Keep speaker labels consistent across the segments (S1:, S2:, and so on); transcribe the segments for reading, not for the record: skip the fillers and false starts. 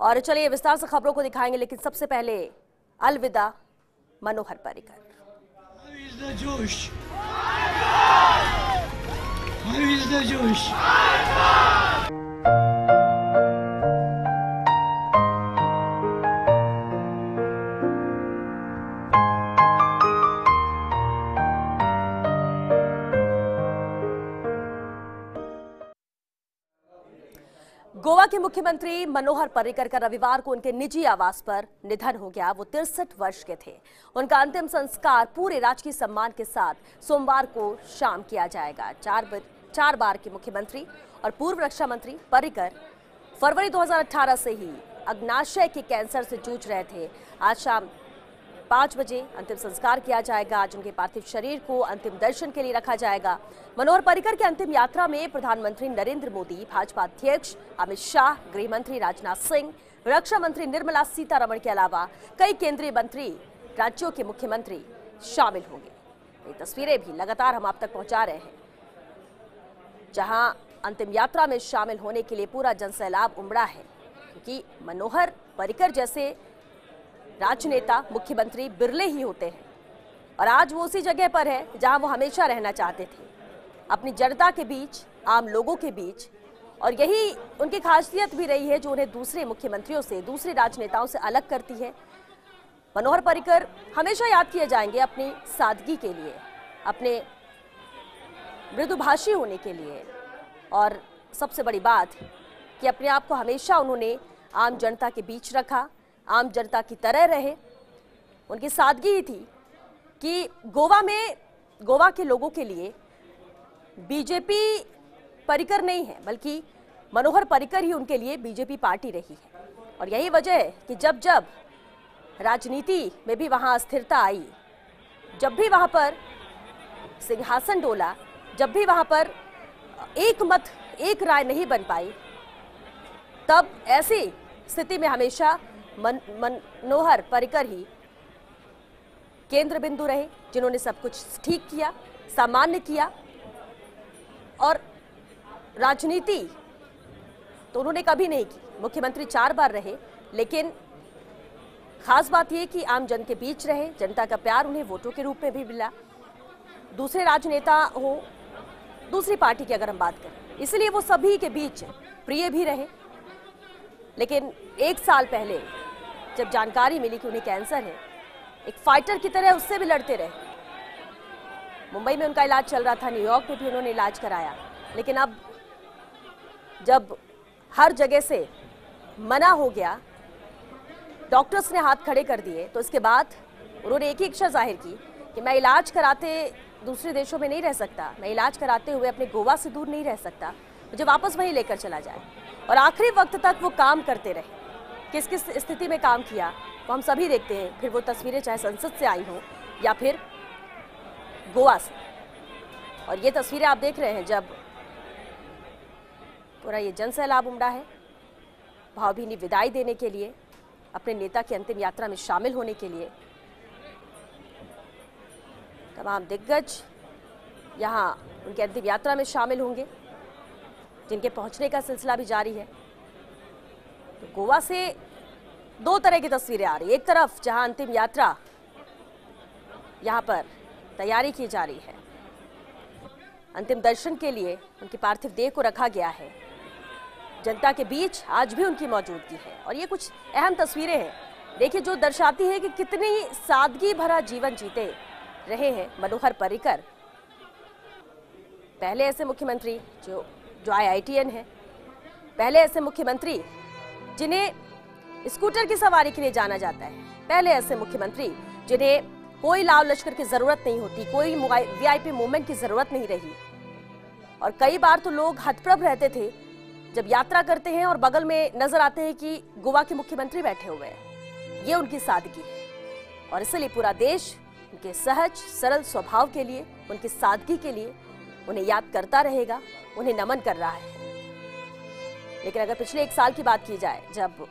S1: और चलिए विस्तार से खबरों को दिखाएंगे, लेकिन सबसे पहले अलविदा मनोहर पर्रिकर। गोवा के मुख्यमंत्री मनोहर पर्रिकर का रविवार को उनके निजी आवास पर निधन हो गया। वो 63 वर्ष के थे। उनका अंतिम संस्कार पूरे राजकीय सम्मान के साथ सोमवार को शाम किया जाएगा। चार बार के मुख्यमंत्री और पूर्व रक्षा मंत्री पर्रिकर फरवरी 2018 से ही अग्नाशय के कैंसर से जूझ रहे थे। आज शाम 5 बजे अंतिम संस्कार किया जाएगा। आज उनके पार्थिव शरीर को अंतिम दर्शन के लिए रखा जाएगा। मनोहर पर्रिकर की अंतिम यात्रा में प्रधानमंत्री नरेंद्र मोदी, भाजपा अध्यक्ष अमित शाह, गृह मंत्री राजनाथ सिंह, रक्षा मंत्री निर्मला सीतारमण के अलावा कई केंद्रीय मंत्री, राज्यों के मुख्यमंत्री शामिल होंगे। ये तस्वीरें भी लगातार हम आप तक पहुंचा रहे हैं, जहां अंतिम यात्रा में शामिल होने के लिए पूरा जनसैलाब उमड़ा है, क्योंकि मनोहर पर्रिकर जैसे राजनेता, मुख्यमंत्री बिरले ही होते हैं। और आज वो उसी जगह पर है जहां वो हमेशा रहना चाहते थे, अपनी जनता के बीच, आम लोगों के बीच। और यही उनकी खासियत भी रही है जो उन्हें दूसरे मुख्यमंत्रियों से, दूसरे राजनेताओं से अलग करती है। मनोहर पर्रिकर हमेशा याद किए जाएंगे अपनी सादगी के लिए, अपने मृदुभाषी होने के लिए, और सबसे बड़ी बात कि अपने आप को हमेशा उन्होंने आम जनता के बीच रखा, आम जनता की तरह रहे। उनकी सादगी ही थी कि गोवा के लोगों के लिए बीजेपी पर्रिकर नहीं है, बल्कि मनोहर पर्रिकर ही उनके लिए बीजेपी पार्टी रही है। और यही वजह है कि जब जब राजनीति में भी वहां अस्थिरता आई, जब भी वहां पर सिंहासन डोला, जब भी वहां पर एक मत, एक राय नहीं बन पाई, तब ऐसी स्थिति में हमेशा मनोहर पर्रिकर ही केंद्र बिंदु रहे, जिन्होंने सब कुछ ठीक किया, सामान्य किया। और राजनीति तो उन्होंने कभी नहीं की। मुख्यमंत्री 4 बार रहे, लेकिन खास बात यह कि आम जन के बीच रहे, जनता का प्यार उन्हें वोटों के रूप में भी मिला। दूसरे राजनेता हो, दूसरी पार्टी की अगर हम बात करें, इसलिए वो सभी के बीच प्रिय भी रहे। लेकिन 1 साल पहले जब जानकारी मिली कि उन्हें कैंसर है, एक फाइटर की तरह उससे भी लड़ते रहे। मुंबई में उनका इलाज चल रहा था, न्यूयॉर्क में भी उन्होंने इलाज कराया, लेकिन अब जब हर जगह से मना हो गया, डॉक्टर्स ने हाथ खड़े कर दिए, तो इसके बाद उन्होंने एक ही इच्छा जाहिर की कि मैं इलाज कराते दूसरे देशों में नहीं रह सकता, मैं इलाज कराते हुए अपने गोवा से दूर नहीं रह सकता, मुझे वापस वहीं लेकर चला जाए। और आखिरी वक्त तक वो काम करते रहे। किस किस स्थिति में काम किया वो हम सभी देखते हैं। फिर वो तस्वीरें चाहे संसद से आई हों या फिर गोवा से। और ये तस्वीरें आप देख रहे हैं जब पूरा ये जनसैलाब उमड़ा है भावभीनी विदाई देने के लिए, अपने नेता की अंतिम यात्रा में शामिल होने के लिए। तमाम दिग्गज यहाँ उनकी अंतिम यात्रा में शामिल होंगे, जिनके पहुंचने का सिलसिला भी जारी है। तो गोवा से 2 तरह की तस्वीरें आ रही है। एक तरफ जहां अंतिम यात्रा यहां पर तैयारी की जा रही है, अंतिम दर्शन के लिए उनकी पार्थिव देह को रखा गया है। जनता के बीच आज भी उनकी मौजूदगी है। और ये कुछ अहम तस्वीरें हैं, देखिए, जो दर्शाती है कि कितनी सादगी भरा जीवन जीते रहे हैं मनोहर पर्रिकर। पहले ऐसे मुख्यमंत्री जो IITN है, पहले ऐसे मुख्यमंत्री जिन्हें स्कूटर की सवारी के लिए जाना जाता है, पहले ऐसे मुख्यमंत्री जिन्हें कोई लाव लश्कर की जरूरत नहीं होती, कोई VIP मूवमेंट की जरूरत नहीं रही। और कई बार तो लोग हतप्रभ रहते थे जब यात्रा करते हैं और बगल में नजर आते हैं कि गोवा के मुख्यमंत्री बैठे हुए हैं। ये उनकी सादगी है और इसलिए पूरा देश उनके सहज सरल स्वभाव के लिए, उनकी सादगी के लिए उन्हें याद करता रहेगा, उन्हें नमन कर रहा है। लेकिन अगर पिछले 1 साल की बात की जाए, जब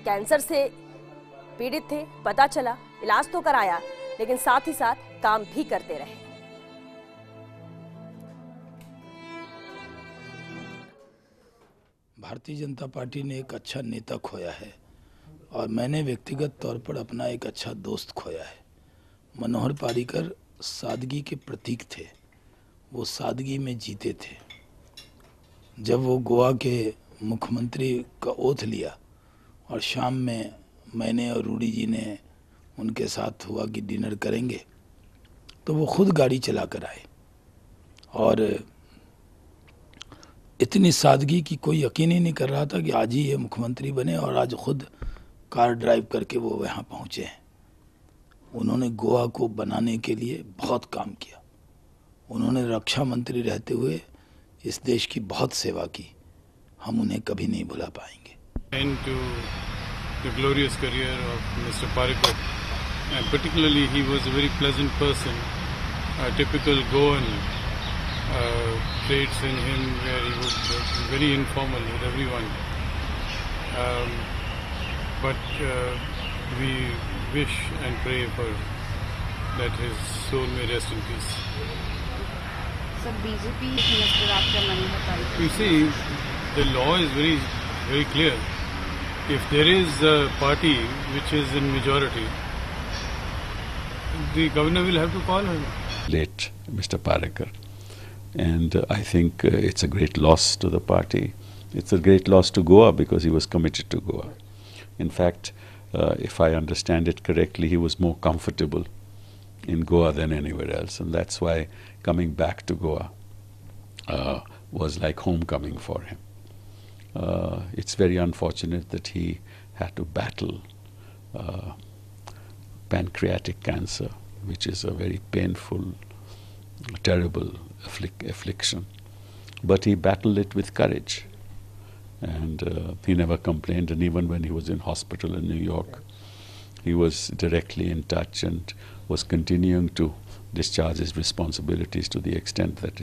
S1: कैंसर से पीड़ित थे, पता चला, इलाज तो कराया, लेकिन साथ ही साथ काम भी करते रहे।
S2: भारतीय जनता पार्टी ने एक अच्छा नेता खोया है और मैंने व्यक्तिगत तौर पर अपना एक अच्छा दोस्त खोया है। मनोहर पारीकर सादगी के प्रतीक थे, वो सादगी में जीते थे। जब वो गोवा के मुख्यमंत्री का ओथ लिया और शाम में मैंने और रूडी जी ने उनके साथ हुआ कि डिनर करेंगे, तो वो खुद गाड़ी चला कर आए और इतनी सादगी की कोई यकीन ही नहीं कर रहा था कि आज ही ये मुख्यमंत्री बने और आज खुद कार ड्राइव करके वो यहाँ पहुँचे हैं। उन्होंने गोवा को बनाने के लिए बहुत काम किया। उन्होंने रक्षा मंत्री रहते हुए इस देश की बहुत सेवा की। हम उन्हें कभी नहीं भुला पाएंगे।
S3: End to the glorious career of Mr. Parikar, and particularly he was a very pleasant person, a typical Goan traits in him where he was very informal with everyone. But we wish and pray for that his soul may rest in peace.
S4: Sir, BJP is Mr. after Manohar Parikar.
S3: You see, the law is very clear. If there is a party which is in majority, the governor will have to call him.
S5: Late Mr. Parikar. And I think it's a great loss to the party. It's a great loss to Goa because he was committed to Goa. In fact, if I understand it correctly, he was more comfortable in Goa than anywhere else. And that's why coming back to Goa was like homecoming for him. It's very unfortunate that he had to battle pancreatic cancer, which is a very painful, terrible affliction. But he battled it with courage. And he never complained, and even when he was in hospital in New York, he was directly in touch and was continuing to discharge his responsibilities to the extent that